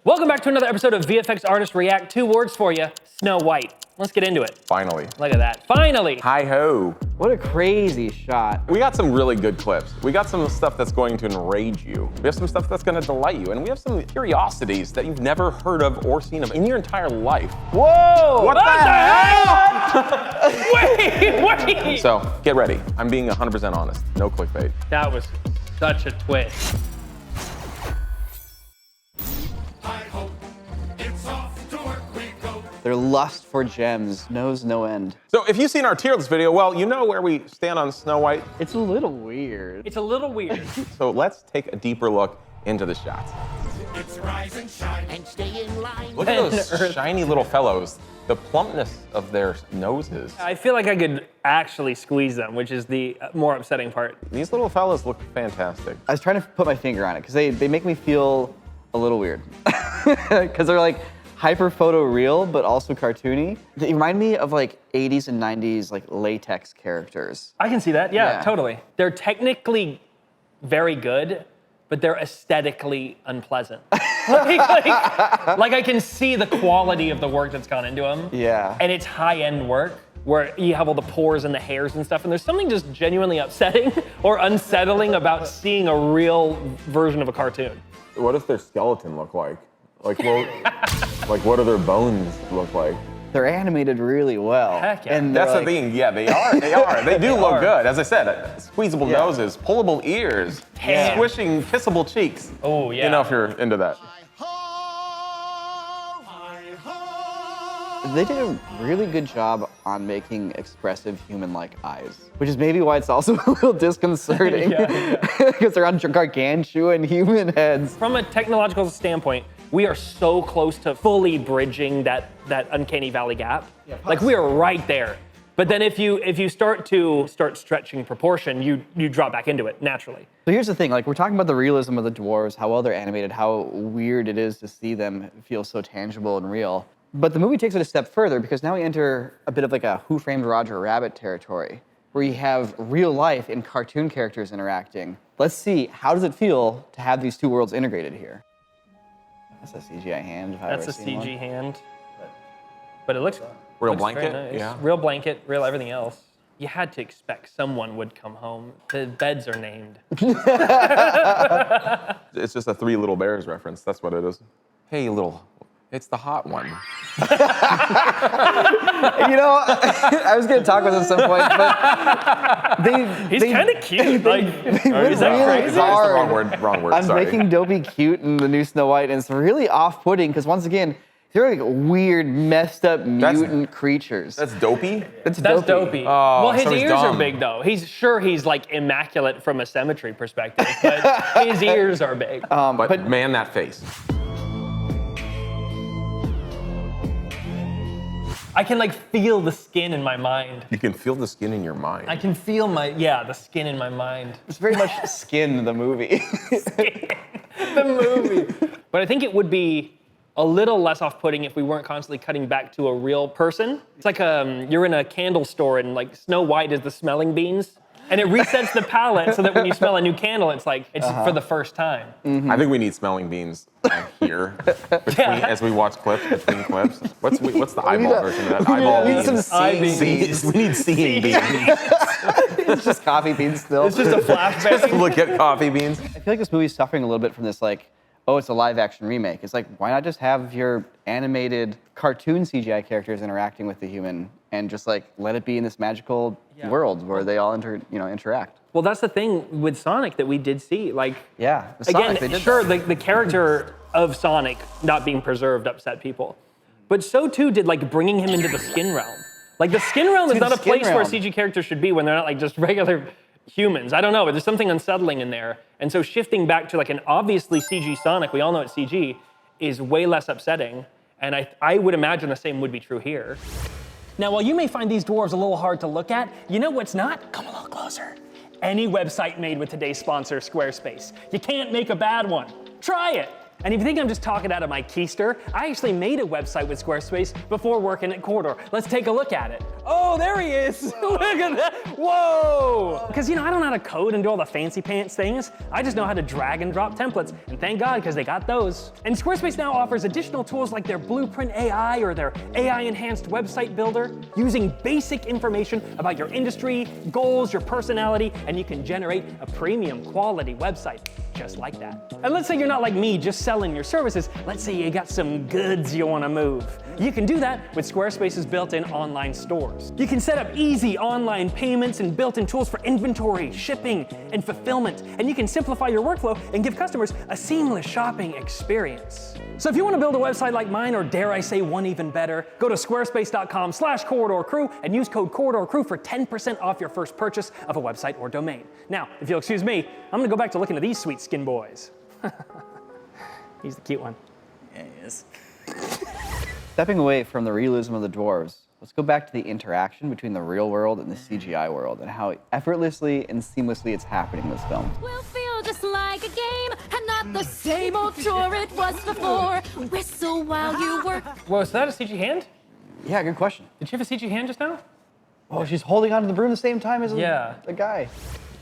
Welcome back to another episode of VFX Artist React. 2 words for you, Snow White. Let's get into it. Finally. Look at that, finally. Hi-ho. What a crazy shot. We got some really good clips. We got some stuff that's going to enrage you. We have some stuff that's going to delight you. And we have some curiosities that you've never heard of or seen of in your entire life. Whoa! What the hell? Wait. So, get ready. I'm being 100% honest. No clickbait. That was such a twist. Their lust for gems knows no end. So, if you've seen our tier list video, well, you know where we stand on Snow White. It's a little weird. It's a little weird. So, let's take a deeper look into the shots. It's rise and shine and stay in line. Look at those shiny little fellows. The plumpness of their noses. I feel like I could actually squeeze them, which is the more upsetting part. These little fellas look fantastic. I was trying to put my finger on it because they make me feel a little weird. Because they're like hyper photo real, but also cartoony. They remind me of like 80s and 90s like latex characters. I can see that, yeah, Yeah. totally. They're technically very good, but they're aesthetically unpleasant. like I can see the quality of the work that's gone into them. Yeah. And it's high-end work where you have all the pores and the hairs and stuff, and there's something just genuinely upsetting or unsettling about seeing a real version of a cartoon. What does their skeleton look like? Like, well, like what do their bones look like? They're animated really well. Heck yeah. And they're That's like, the thing, yeah, they are. They do look good. As I said, squeezable Yeah. noses, pullable ears, Yeah. squishing, kissable cheeks. Oh, yeah. You know if you're into that. They did a really good job on making expressive human-like eyes, which is maybe why it's also a little disconcerting. Because they're on gargantuan human heads. From a technological standpoint, we are so close to fully bridging that uncanny valley gap. Like we are right there. But then if you start stretching proportion, you drop back into it naturally. So here's the thing, like we're talking about the realism of the dwarves, how well they're animated, how weird it is to see them feel so tangible and real. But the movie takes it a step further because now we enter a bit of like a Who Framed Roger Rabbit territory, where you have real life and cartoon characters interacting. Let's see, how does it feel to have these two worlds integrated here? That's a CGI hand. If I've That's ever a seen CG one. hand. But it looks Real looks very blanket, nice. yeah. Real blanket, real everything else. You had to expect someone would come home. The beds are named. It's just a Three Little Bears reference. That's what it is. Hey, it's the hot one. You know, I was gonna talk about this at some point, but He's kind of cute. Like, is that really crazy? It's the wrong word, I'm sorry. making Dopey cute in the new Snow White, and it's really off-putting because once again, they're like weird, messed up mutant creatures. That's dopey? That's That's dopey. Oh, well, his so he's ears are dumb. big though. He's like immaculate from a symmetry perspective, but his ears are big. But man, that face. I can like feel the skin in my mind. You can feel the skin in your mind. I can feel the skin in my mind. It's very much Skin, the movie. The movie. But I think it would be a little less off-putting if we weren't constantly cutting back to a real person. It's like you're in a candle store and like Snow White is the smelling beans, and it resets the palette so that when you smell a new candle, it's like it's for the first time. I think we need smelling beans here as we watch clips between clips. What's the eyeball version of that? Eyeball we need beans. some Eye beans. Seeds. We need seeing beans. It's just coffee beans still. It's just a flashback. Look at coffee beans. I feel like this movie's suffering a little bit from this like, oh, it's a live-action remake. It's like, why not just have your animated cartoon CGI characters interacting with the human and just like let it be in this magical world where they all interact. Well, that's the thing with Sonic that we did see. Like, Yeah, the Sonic, they again, did sure, that. the character of Sonic not being preserved upset people, but so too did like bringing him into the skin realm. Like the skin realm is Dude, not a the skin place where realm. CG characters should be when they're not like just regular humans. I don't know, but there's something unsettling in there. And so shifting back to like an obviously CG Sonic, we all know it's CG, is way less upsetting. And I would imagine the same would be true here. Now, while you may find these dwarves a little hard to look at, you know what's not? Come a little closer. Any website made with today's sponsor, Squarespace. You can't make a bad one. Try it. And if you think I'm just talking out of my keister, I actually made a website with Squarespace before working at Corridor. Let's take a look at it. Oh, there he is. Look at that. Whoa. Because, you know, I don't know how to code and do all the fancy pants things. I just know how to drag and drop templates. And thank God, because they got those. And Squarespace now offers additional tools like their Blueprint AI or their AI-enhanced website builder, using basic information about your industry, goals, your personality, and you can generate a premium quality website just like that. And let's say you're not like me, just selling your services. Let's say you got some goods you want to move. You can do that with Squarespace's built-in online stores. You can set up easy online payments and built-in tools for inventory, shipping, and fulfillment. And you can simplify your workflow and give customers a seamless shopping experience. So if you want to build a website like mine, or dare I say one even better, go to squarespace.com/corridorcrew and use code corridorcrew for 10% off your first purchase of a website or domain. Now, if you'll excuse me, I'm gonna go back to looking at these sweet skin boys. He's the cute one. Yeah, he is. Stepping away from the realism of the dwarves, let's go back to the interaction between the real world and the CGI world, and how effortlessly and seamlessly it's happening in this film. Will feel just like a game and not the same old chore it was before. Whistle while you work. Whoa, is that a CG hand? Yeah, good question. Did you have a CG hand just now? Oh, she's holding onto the broom at the same time as Yeah. the guy.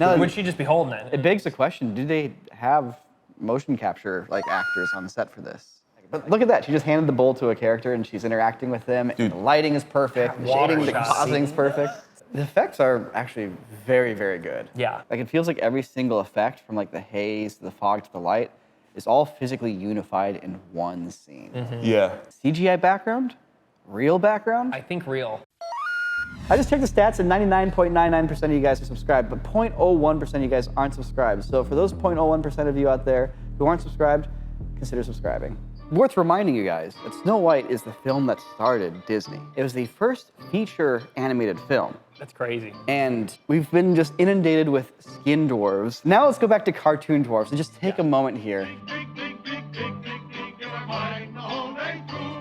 Now, Would she just be holding it? it begs the question, do they have motion capture like actors on set for this? But look at that, she just handed the bowl to a character and she's interacting with them. Dude. The lighting is perfect, the water shading, the shot. pausing's perfect. The effects are actually very, very good. Yeah. Like it feels like every single effect, from like the haze to the fog to the light, is all physically unified in one scene. Yeah. CGI background, real background. I think real. I just checked the stats and 99.99% of you guys are subscribed, but 0.01% of you guys aren't subscribed. So for those 0.01% of you out there who aren't subscribed, consider subscribing. Worth reminding you guys that Snow White is the film that started Disney. It was the first feature animated film. That's crazy. And we've been just inundated with skin dwarves. Now let's go back to cartoon dwarves and just take a moment here.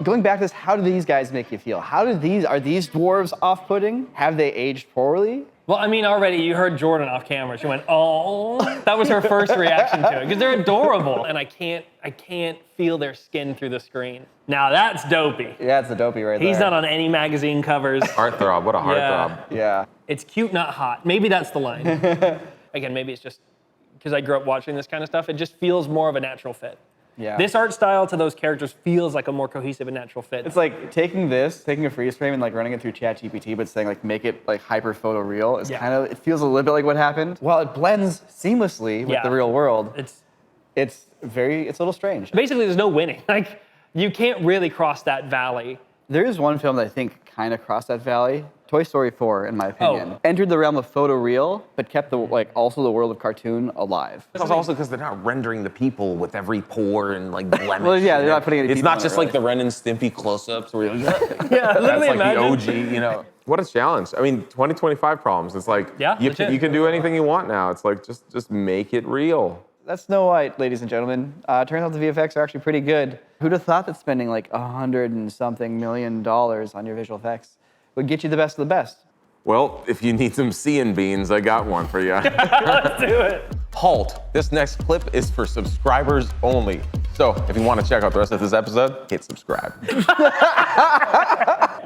Going back to this, how do these guys make you feel? Are these dwarves off-putting? Have they aged poorly? Well, I mean, already you heard Jordan off camera. She went, "Oh," that was her first reaction to it because they're adorable, and I can't feel their skin through the screen. Now that's dopey. Yeah, it's a dopey right there. He's not on any magazine covers. Heartthrob, what a heartthrob. Yeah. It's cute, not hot. Maybe that's the line. Again, maybe it's just because I grew up watching this kind of stuff. It just feels more of a natural fit. Yeah. This art style to those characters feels like a more cohesive and natural fit. It's like taking a freeze frame and like running it through ChatGPT, but saying like make it like hyper photoreal is Yeah. it feels a little bit like what happened. While it blends seamlessly with Yeah. the real world, It's it's a little strange. basically there's no winning. Like you can't really cross that valley. There is one film that I think kind of crossed that valley. Toy Story 4, in my opinion, Oh. entered the realm of photoreal, but kept also the world of cartoon alive. It's also because they're not rendering the people with every pore and like blemish. Well, yeah, they're not putting any It's people not on just it, like really. the Ren and Stimpy close-ups where you're like, Yeah, that's literally like imagine. the OG, you know. What a challenge. I mean, 2025 problems. It's like Yeah, you legit. can do anything you want now. It's like just make it real. That's Snow White, ladies and gentlemen. Turns out the VFX are actually pretty good. Who'd have thought that spending like $100 and something million on your visual effects would get you the best of the best? Well, if you need some seeing beans, I got one for you. Let's do it. Halt. This next clip is for subscribers only. So if you want to check out the rest of this episode, hit subscribe.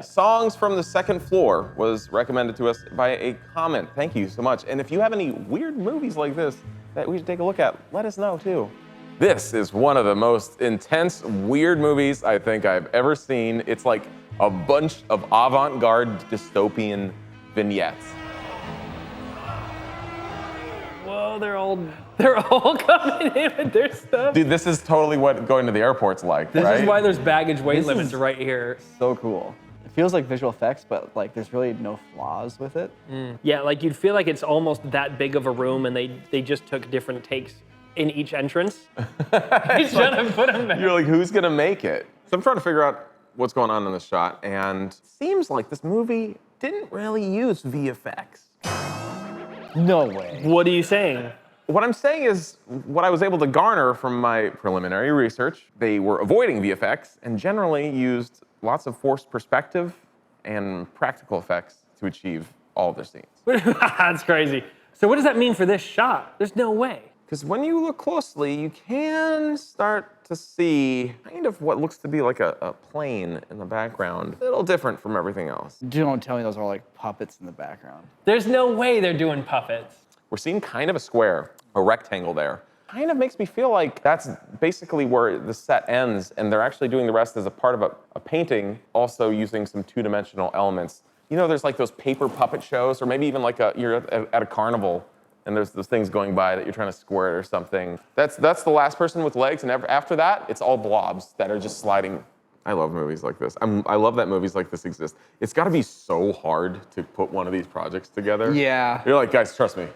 Songs from the Second Floor was recommended to us by a comment. Thank you so much. And if you have any weird movies like this that we should take a look at, let us know too. This is one of the most intense, weird movies I think I've ever seen. It's like a bunch of avant-garde dystopian vignettes. Whoa, they're all coming in with their stuff. Dude, this is totally what going to the airport's like, This right? is why there's baggage weight This limits is- right here. So cool. It feels like visual effects, but like there's really no flaws with it. Yeah, like you'd feel like it's almost that big of a room and they just took different takes in each entrance. He's trying to put them back. You're like, who's gonna make it? So I'm trying to figure out what's going on in this shot, and seems like this movie didn't really use VFX. No way. What are you saying? What I'm saying is, what I was able to garner from my preliminary research, they were avoiding VFX and generally used lots of forced perspective and practical effects to achieve all of their scenes. That's crazy. So what does that mean for this shot? There's no way. Because when you look closely, you can start to see kind of what looks to be like a plane in the background. A little different from everything else. Don't tell me those are like puppets in the background. There's no way they're doing puppets. We're seeing kind of a square, a rectangle there. Kind of makes me feel like that's basically where the set ends, and they're actually doing the rest as a part of a painting, also using some two-dimensional elements. You know, there's like those paper puppet shows, or maybe even like you're at a carnival, and there's those things going by that you're trying to squirt or something. That's the last person with legs, and after that, it's all blobs that are just sliding. I love movies like this. I love that movies like this exist. It's got to be so hard to put one of these projects together. Yeah. You're like, guys, trust me.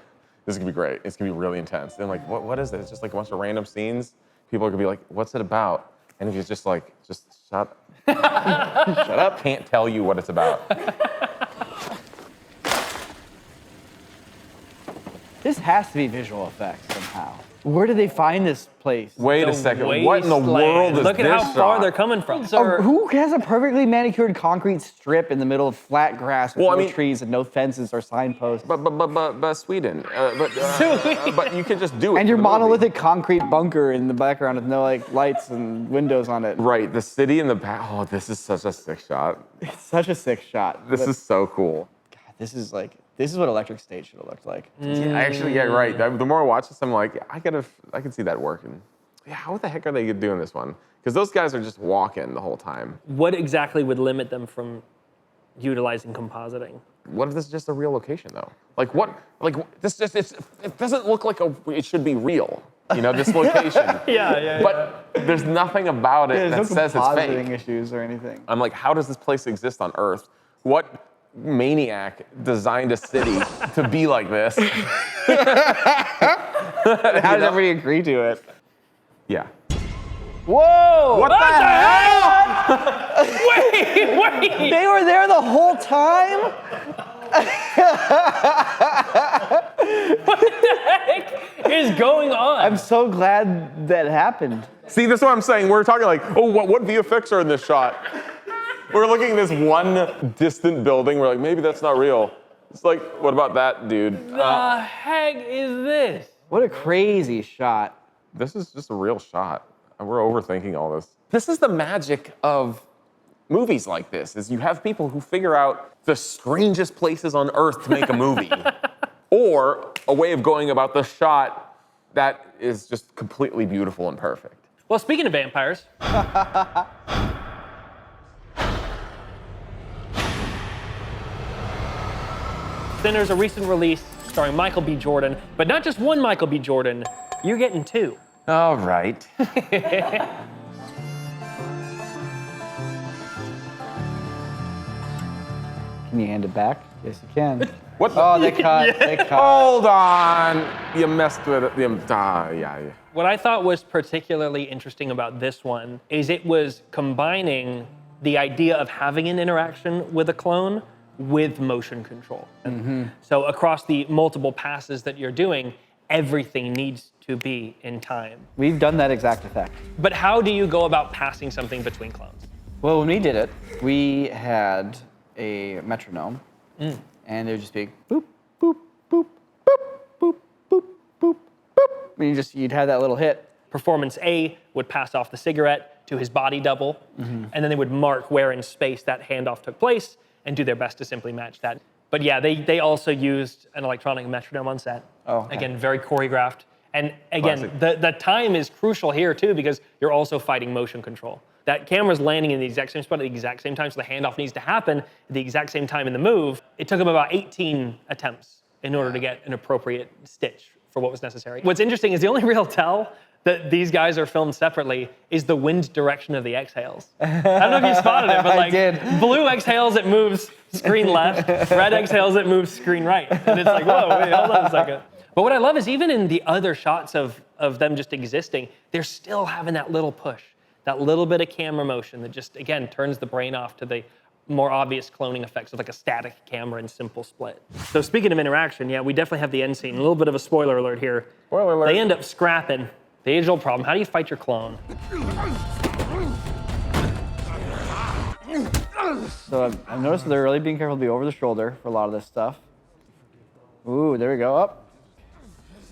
This is gonna be great. It's gonna be really intense. And like, what is it? It's just like a bunch of random scenes. People are gonna be like, what's it about? And if you're just like, just shut shut up, can't tell you what it's about. This has to be visual effects somehow. Where did they find this place? Wait a second, what in the world is Look at this how far shot? they're coming from. Who has a perfectly manicured concrete strip in the middle of flat grass with no trees and no fences or signposts? But Sweden. But you can just do it. And your for the movie. monolithic concrete bunker in the background with no like lights and windows on it. Right, the city in the back. Oh, this is such a sick shot. It's such a sick shot. This is so cool. God, this is what Electric State should have looked like. Actually, yeah, right. The more I watch this, I'm like, I can see that working. Yeah, how the heck are they doing this one? Because those guys are just walking the whole time. What exactly would limit them from utilizing compositing? What if this is just a real location, though? Like what? Like this just it doesn't look like it should be real. You know, this location. Yeah. But there's nothing about it that There's no says it's compositing fake. issues or anything. I'm like, how does this place exist on Earth? What maniac designed a city to be like this? How did everybody agree to it? Yeah. Whoa! What the hell? Wait! They were there the whole time? What the heck is going on? I'm so glad that happened. See, that's what I'm saying. We're talking like, oh, what VFX are in this shot? We're looking at this one distant building. We're like, maybe that's not real. It's like, what about that, dude? The heck is this? What a crazy shot. This is just a real shot. We're overthinking all this. This is the magic of movies like this, is you have people who figure out the strangest places on Earth to make a movie. Or a way of going about the shot that is just completely beautiful and perfect. Well, speaking of vampires. Then there's a recent release starring Michael B. Jordan, but not just one Michael B. Jordan, you're getting two. All right. Can you hand it back? Yes, you can. What the? Oh, they cut. They cut. Hold on. You messed with it. Yeah. What I thought was particularly interesting about this one is it was combining the idea of having an interaction with a clone with motion control. So across the multiple passes that you're doing, everything needs to be in time. We've done that exact effect. But how do you go about passing something between clones? Well, when we did it, we had a metronome, and it would just be boop, boop, boop, boop, boop, boop, boop, boop. And you'd have that little hit. Performance A would pass off the cigarette to his body double, and then they would mark where in space that handoff took place and do their best to simply match that. But yeah, they also used an electronic metronome on set. Oh, okay. Again, very choreographed. And again, Classic. the time is crucial here too, because you're also fighting motion control. That camera's landing in the exact same spot at the exact same time, so the handoff needs to happen at the exact same time in the move. It took them about 18 attempts in order to get an appropriate stitch for what was necessary. What's interesting is the only real tell that these guys are filmed separately is the wind direction of the exhales. I don't know if you spotted it, but like blue exhales, it moves screen left, red exhales, it moves screen right. And it's like, whoa, wait, hold on a second. But what I love is even in the other shots of them just existing, they're still having that little push, that little bit of camera motion that just, again, turns the brain off to the more obvious cloning effects of like a static camera and simple split. So speaking of interaction, yeah, we definitely have the end scene. A little bit of a spoiler alert here. Spoiler alert. They end up scrapping. The age-old problem, how do you fight your clone? So I've noticed that they're really being careful to be over the shoulder for a lot of this stuff. Ooh, there we go, up.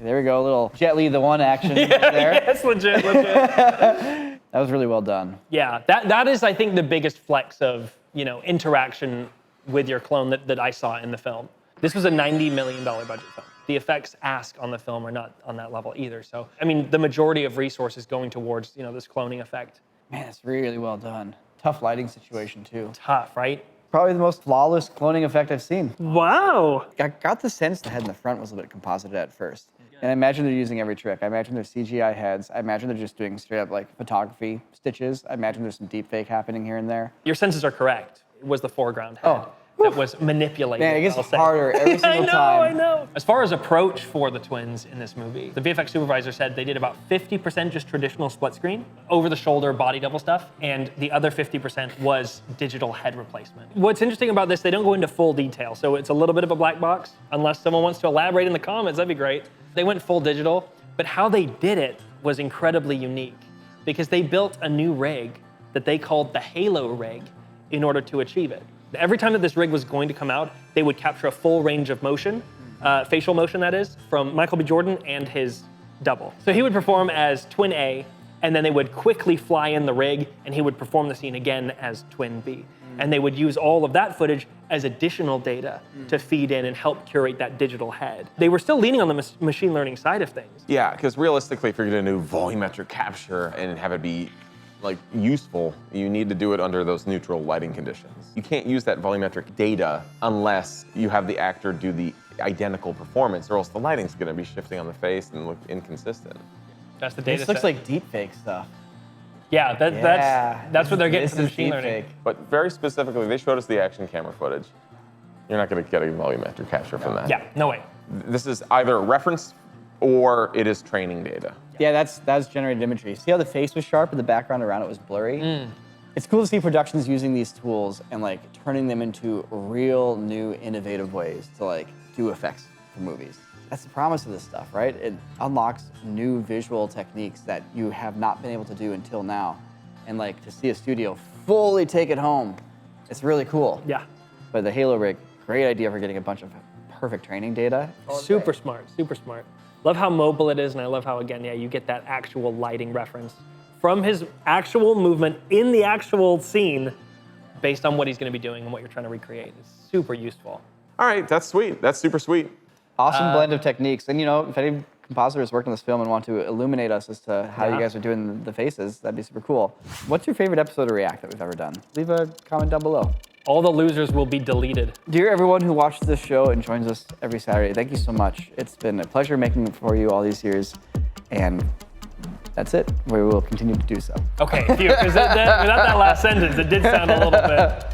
There we go, a little Jet Li the One action there. Yes, legit. That was really well done. Yeah, that is, I think, the biggest flex of, interaction with your clone that I saw in the film. This was a $90 million budget film. The effects ask on the film are not on that level either. So, I mean, the majority of resources going towards, this cloning effect. Man, it's really well done. Tough lighting situation, too. Tough, right? Probably the most flawless cloning effect I've seen. Wow. I got the sense the head in the front was a bit composited at first. And I imagine they're using every trick. I imagine there's CGI heads. I imagine they're just doing straight up like photography stitches. I imagine there's some deep fake happening here and there. Your senses are correct. It was the foreground head Oh. that was manipulated. Man, it gets I'll say. harder every single time. I know. As far as approach for the twins in this movie, the VFX supervisor said they did about 50% just traditional split screen, over-the-shoulder body double stuff, and the other 50% was digital head replacement. What's interesting about this, they don't go into full detail, so it's a little bit of a black box. Unless someone wants to elaborate in the comments, that'd be great. They went full digital, but how they did it was incredibly unique because they built a new rig that they called the Halo rig in order to achieve it. Every time that this rig was going to come out, they would capture a full range of motion, facial motion that is, from Michael B. Jordan and his double. So he would perform as Twin A, and then they would quickly fly in the rig, and he would perform the scene again as Twin B. And they would use all of that footage as additional data to feed in and help curate that digital head. They were still leaning on the machine learning side of things. Yeah, because realistically, if you're going to do volumetric capture and have it be useful, you need to do it under those neutral lighting conditions. You can't use that volumetric data unless you have the actor do the identical performance, or else the lighting's going to be shifting on the face and look inconsistent. That's the data This looks set. like deep fake stuff. Yeah, that's what they're getting This from the is machine deep learning. fake. But very specifically, they showed us the action camera footage. You're not going to get a volumetric capture from that. Yeah, no way. This is either a reference or it is training data. Yeah, that's generated imagery. See how the face was sharp and the background around it was blurry? It's cool to see productions using these tools and turning them into real new innovative ways to do effects for movies. That's the promise of this stuff, right? It unlocks new visual techniques that you have not been able to do until now. And to see a studio fully take it home, it's really cool. Yeah. But the Halo rig, great idea for getting a bunch of perfect training data. Super smart, super smart. Love how mobile it is, and I love how, again, you get that actual lighting reference from his actual movement in the actual scene based on what he's going to be doing and what you're trying to recreate. It's super useful. All right, that's sweet. That's super sweet. Awesome blend of techniques. And if any compositors worked on this film and want to illuminate us as to how you guys are doing the faces, that'd be super cool. What's your favorite episode of React that we've ever done? Leave a comment down below. All the losers will be deleted. Dear everyone who watches this show and joins us every Saturday, thank you so much. It's been a pleasure making it for you all these years. And that's it. We will continue to do so. Okay, because without that last sentence, it did sound a little bit.